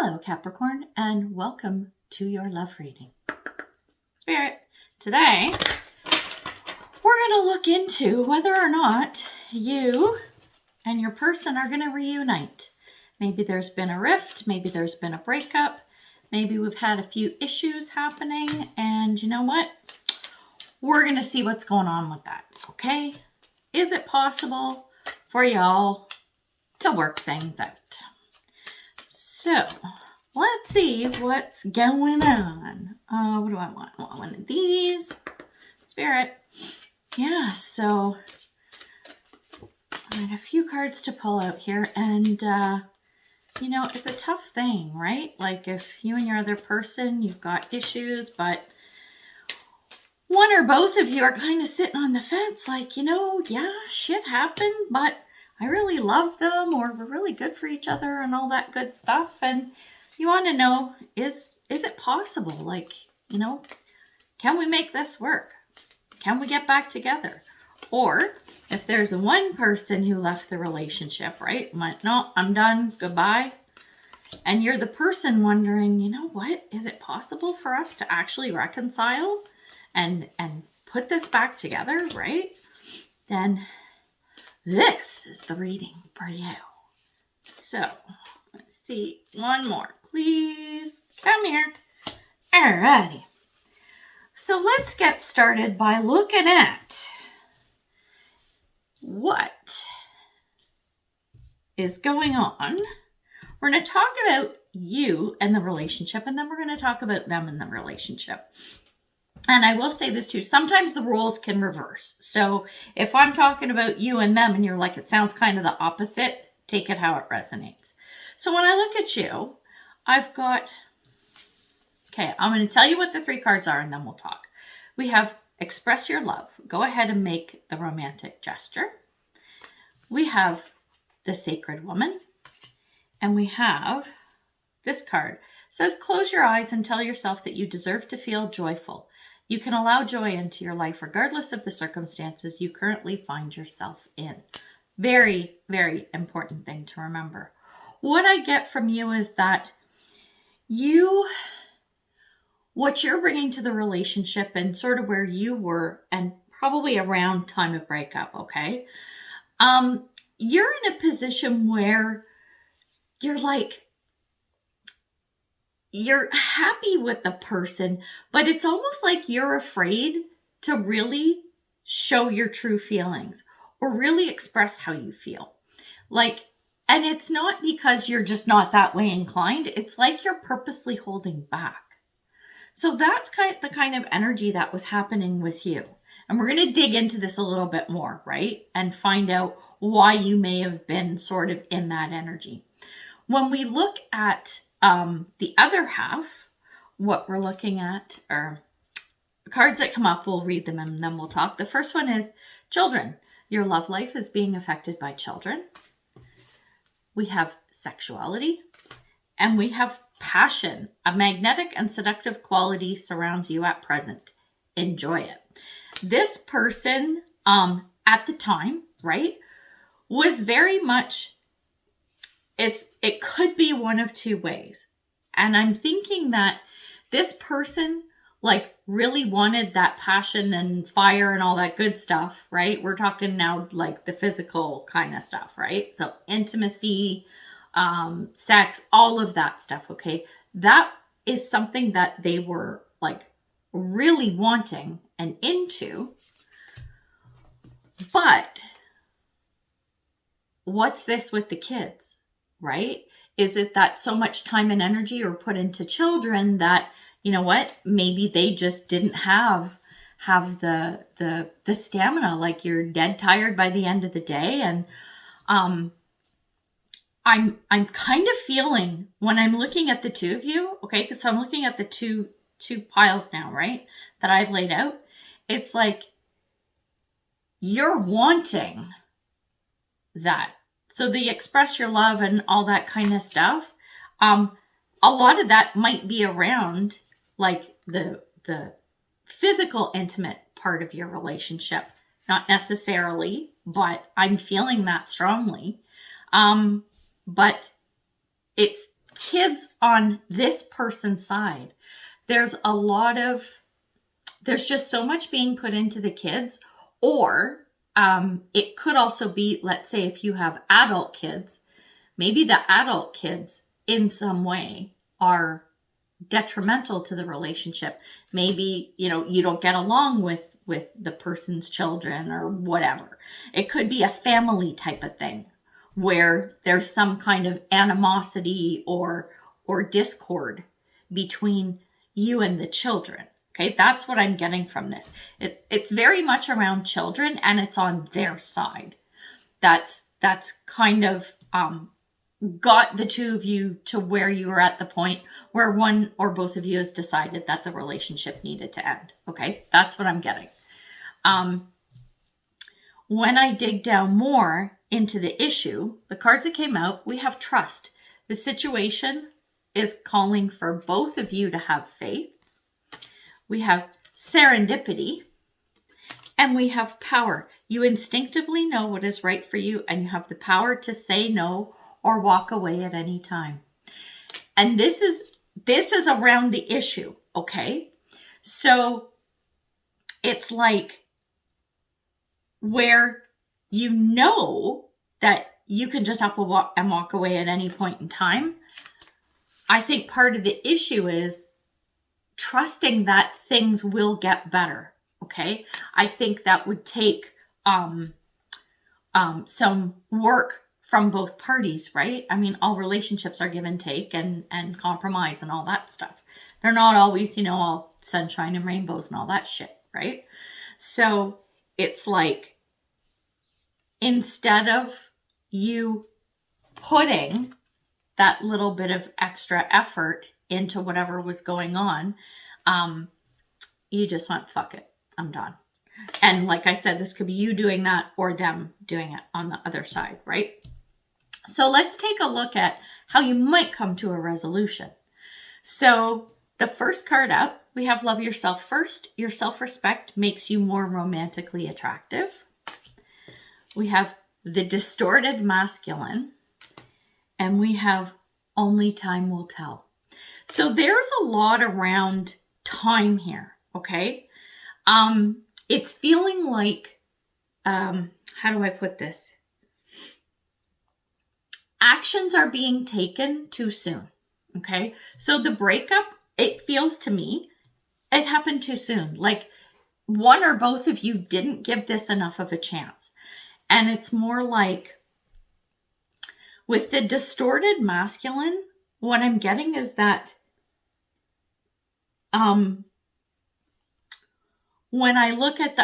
Hello, Capricorn, and welcome to your love reading. Spirit, today we're going to look into whether or not you and your person are going to reunite. Maybe there's been a rift, maybe there's been a breakup, maybe we've had a few issues happening, and you know what? We're going to see what's going on with that, okay? Is it possible for y'all to work things out? So, let's see what's going on. What do I want? I want one of these. Spirit. Yeah, so I had a few cards to pull out here, and you know, it's a tough thing, right? Like if you and your other person, you've got issues, but one or both of you are kind of sitting on the fence, like, you know, yeah, shit happened, but I really love them, or we're really good for each other and all that good stuff. And you want to know, is it possible? Like, you know, can we make this work? Can we get back together? Or if there's one person who left the relationship, right? Went, no, I'm done. Goodbye. And you're the person wondering, you know what? Is it possible for us to actually reconcile and put this back together, right? Then this is the reading for you. So, let's see. One more, please. Come here. Alrighty. So let's get started by looking at what is going on. We're going to talk about you and the relationship, and then we're going to talk about them and the relationship. And I will say this too, sometimes the roles can reverse. So if I'm talking about you and them and you're like, it sounds kind of the opposite, take it how it resonates. So when I look at you, I've got, okay, I'm going to tell you what the three cards are and then we'll talk. We have express your love. Go ahead and make the romantic gesture. We have the sacred woman. And we have this card. It says, close your eyes and tell yourself that you deserve to feel joyful. You can allow joy into your life regardless of the circumstances you currently find yourself in. Very, very important thing to remember. What I get from you is that what you're bringing to the relationship and sort of where you were and probably around time of breakup, okay? You're in a position where you're like, you're happy with the person, but it's almost like you're afraid to really show your true feelings or really express how you feel. Like, and it's not because you're just not that way inclined. It's like you're purposely holding back. So that's the kind of energy that was happening with you. And we're going to dig into this a little bit more, right? And find out why you may have been sort of in that energy. When we look at the other half, what we're looking at are cards that come up. We'll read them and then we'll talk. The first one is children. Your love life is being affected by children. We have sexuality and we have passion. A magnetic and seductive quality surrounds you at present. Enjoy it. This person at the time, right, was very much, it could be one of two ways. And I'm thinking that this person like really wanted that passion and fire and all that good stuff, right? We're talking now like the physical kind of stuff, right? So intimacy, sex, all of that stuff, okay? That is something that they were like really wanting and into. But what's this with the kids? Right? Is it that so much time and energy are put into children that, you know what, maybe they just didn't have the stamina, like you're dead tired by the end of the day. And I'm kind of feeling when I'm looking at the two of you, okay, because I'm looking at the two piles now, right, that I've laid out. It's like you're wanting that. So the express your love and all that kind of stuff, a lot of that might be around like the physical intimate part of your relationship. Not necessarily, but I'm feeling that strongly. But it's kids on this person's side. There's just so much being put into the kids, or it could also be, let's say if you have adult kids, maybe the adult kids in some way are detrimental to the relationship. Maybe, you don't get along with the person's children or whatever. It could be a family type of thing where there's some kind of animosity or discord between you and the children. Okay, that's what I'm getting from this. It's very much around children, and it's on their side. That's kind of got the two of you to where you were at the point where one or both of you has decided that the relationship needed to end. Okay, that's what I'm getting. When I dig down more into the issue, the cards that came out, we have trust. The situation is calling for both of you to have faith. We have serendipity, and we have power. You instinctively know what is right for you, and you have the power to say no or walk away at any time. And this is around the issue, okay? So it's like where you know that you can just up and walk away at any point in time. I think part of the issue is trusting that things will get better, okay? I think that would take some work from both parties, right? I mean, all relationships are give and take and compromise and all that stuff. They're not always, all sunshine and rainbows and all that shit, right? So it's like, instead of you putting that little bit of extra effort into whatever was going on, you just went, fuck it, I'm done. And like I said, this could be you doing that or them doing it on the other side, right? So let's take a look at how you might come to a resolution. So the first card up, we have love yourself first. Your self-respect makes you more romantically attractive. We have the distorted masculine, and we have only time will tell. So there's a lot around time here, okay? It's feeling like, how do I put this? Actions are being taken too soon, okay? So the breakup, it feels to me, it happened too soon. Like one or both of you didn't give this enough of a chance. And it's more like with the distorted masculine, what I'm getting is that when I look at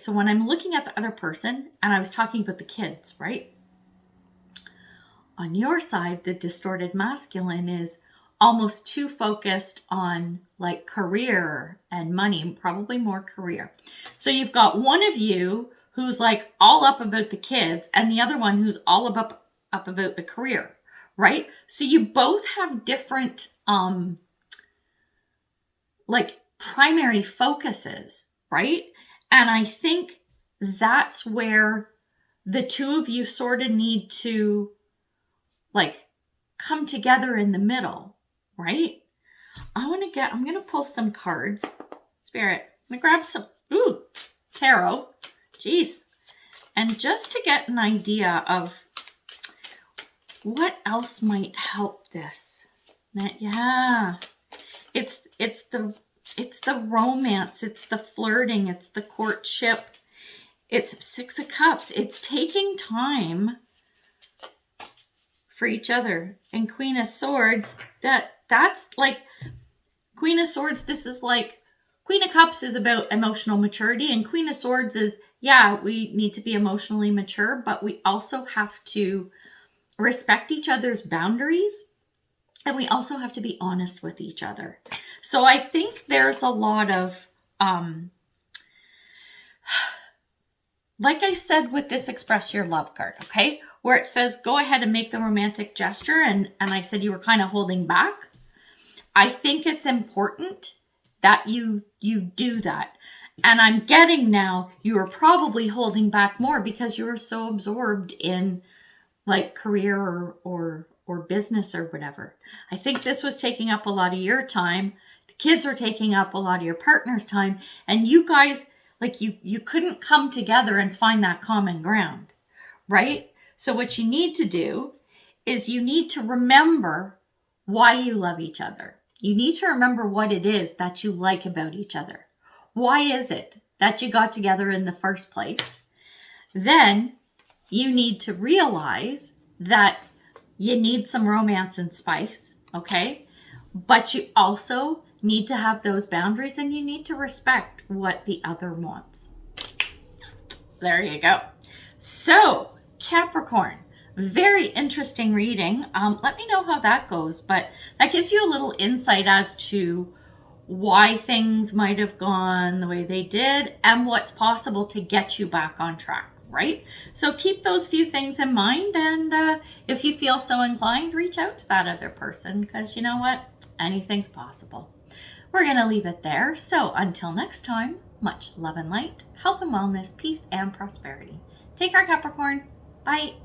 when I'm looking at the other person, and I was talking about the kids, right? On your side, the distorted masculine is almost too focused on like career and money, probably more career. So you've got one of you who's like all up about the kids and the other one who's all up about the career, right? So you both have different like primary focuses, right? And I think that's where the two of you sort of need to like come together in the middle, right? I'm going to pull some cards. Spirit, I'm going to grab some, tarot. Jeez. And just to get an idea of what else might help this. Yeah. It's the romance, it's the flirting, it's the courtship. It's 6 of Cups. It's taking time for each other. And Queen of Swords, that's like Queen of Swords, this is like Queen of Cups is about emotional maturity, and Queen of Swords is, yeah, we need to be emotionally mature, but we also have to respect each other's boundaries, and we also have to be honest with each other. So I think there's a lot of like I said with this Express Your Love card, okay? Where it says, go ahead and make the romantic gesture. And I said you were kind of holding back. I think it's important that you do that. And I'm getting now, you were probably holding back more because you were so absorbed in like career or or business or whatever. I think this was taking up a lot of your time. The kids were taking up a lot of your partner's time. And you guys, like you couldn't come together and find that common ground, right? So what you need to do is you need to remember why you love each other. You need to remember what it is that you like about each other. Why is it that you got together in the first place? Then you need to realize that you need some romance and spice, okay? But you also need to have those boundaries, and you need to respect what the other wants. There you go. So, Capricorn, very interesting reading. Let me know how that goes, but that gives you a little insight as to why things might have gone the way they did and what's possible to get you back on track, right? So keep those few things in mind, and if you feel so inclined, reach out to that other person, because you know what? Anything's possible. We're going to leave it there. So until next time, much love and light, health and wellness, peace and prosperity. Take care, Capricorn. Bye.